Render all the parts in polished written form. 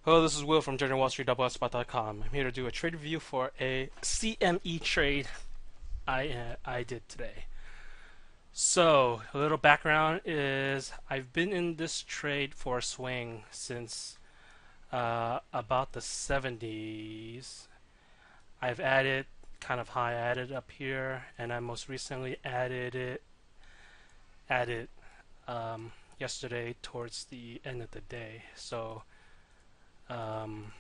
Hello, this is Will from JourneyWallStreet.blogspot.com. I'm here to do a trade review for a CME trade I did today. So, a little background is I've been in this trade for a swing since about the 70s. I've added kind of high added up here, and I most recently added yesterday towards the end of the day. So. Um,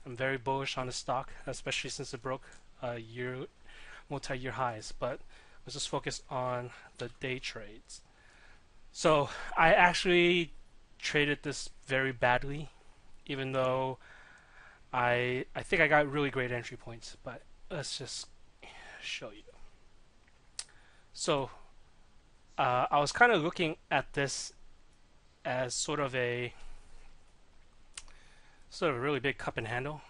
I'm very bullish on the stock, especially since it broke multi-year highs. But let's just focus on the day trades. So I actually traded this very badly, even though I think I got really great entry points. But let's just show you. So I was kind of looking at this as sort of a really big cup and handle.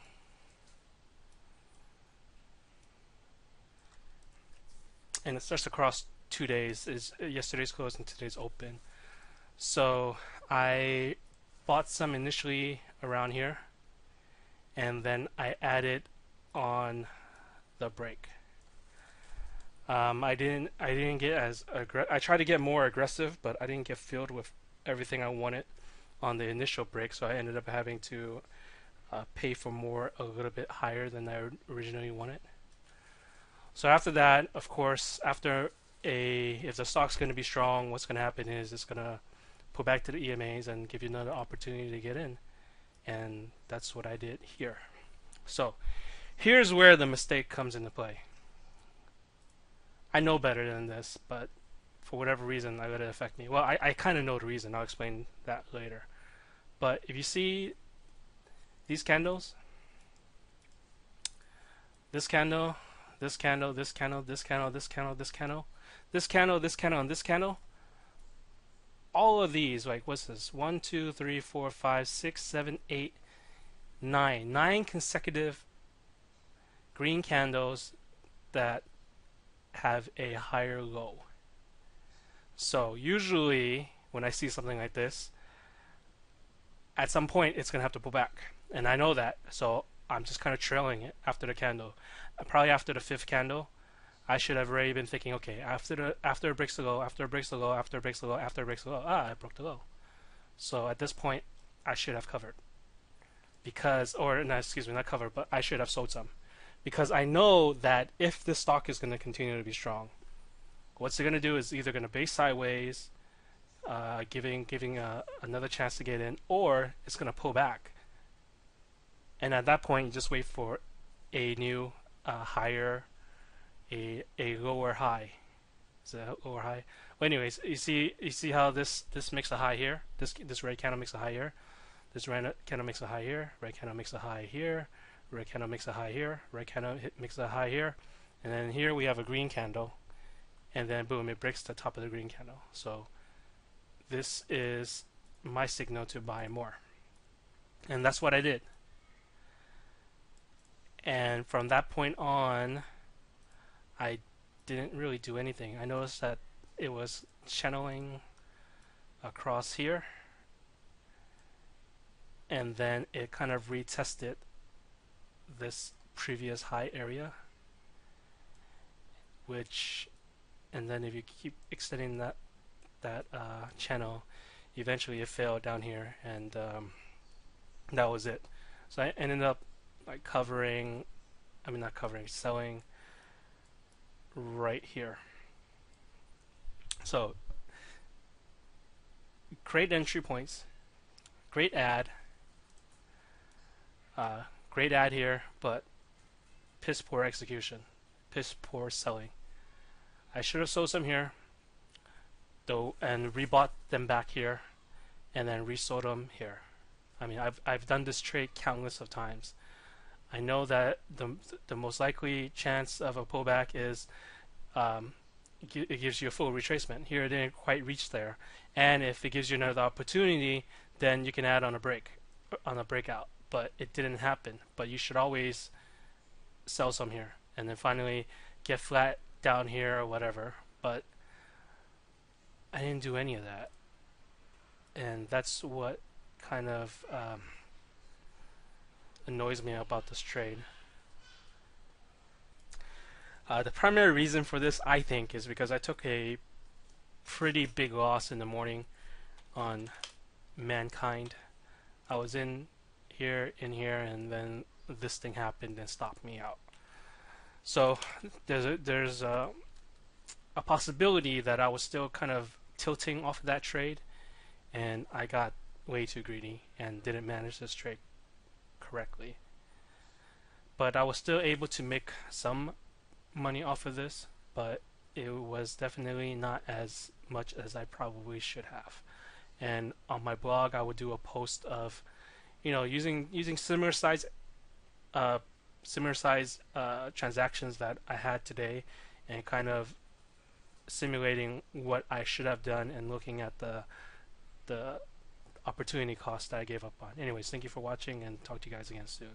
And it starts across 2 days. Is yesterday's close and today's open. So I bought some initially around here, and then I added on the break. I didn't get as I tried to get more aggressive, but I didn't get filled with everything I wanted on the initial break, so I ended up having to pay for more a little bit higher than I originally wanted. So after that, of course, if the stock's going to be strong, what's going to happen is it's going to pull back to the EMAs and give you another opportunity to get in, and that's what I did here. So here's where the mistake comes into play. I know better than this, but for whatever reason, I let it affect me. Well, I kind of know the reason. I'll explain that later. But if you see these candles, this candle, this candle, this candle, this candle, this candle, this candle, this candle, this candle, and this candle, all of these, like, what's this? 1, 2, 3, 4, 5, 6, 7, 8, 9. 9 consecutive green candles that have a higher low. So usually when I see something like this, at some point it's going to have to pull back. And I know that, so I'm just kind of trailing it after the candle. Probably after the fifth candle, I should have already been thinking, okay, after it breaks the low, after it breaks the low, after it breaks the low, after it breaks the low, I broke the low. So at this point, I should have covered. No, excuse me, not covered, but I should have sold some. Because I know that if this stock is going to continue to be strong, what's it going to do is either going to base sideways, giving another chance to get in, or it's going to pull back. And at that point, you just wait for a new higher, a lower high. Is it a lower high? Well, anyways, you see how this makes a high here. This red candle makes a high here. This red candle makes a high here. Red candle makes a high here. Red candle makes a high here. Red candle makes a high here. And then here we have a green candle. And then boom, it breaks the top of the green candle. So this is my signal to buy more. And that's what I did. And from that point on, I didn't really do anything. I noticed that it was channeling across here, and then it kind of retested this previous high area, and then if you keep extending that channel, eventually it fell down here, and that was it. So I ended up like selling right here. So great entry points, great ad here, but piss poor execution, piss poor selling. I should have sold some here though and rebought them back here and then resold them here. I mean, I've done this trade countless of times. I know that the most likely chance of a pullback is it gives you a full retracement. Here it didn't quite reach there, and if it gives you another opportunity, then you can add on a breakout. But it didn't happen. But you should always sell some here, and then finally get flat down here or whatever. But I didn't do any of that, and that's what kind of annoys me about this trade. The primary reason for this, I think, is because I took a pretty big loss in the morning on Mankind. I was in here, and then this thing happened and stopped me out. So there's a possibility that I was still kind of tilting off of that trade, and I got way too greedy and didn't manage this trade correctly. But I was still able to make some money off of this, but it was definitely not as much as I probably should have. And on my blog, I would do a post of, using similar size transactions that I had today, and kind of simulating what I should have done and looking at the opportunity cost that I gave up on. Anyways, thank you for watching, and talk to you guys again soon.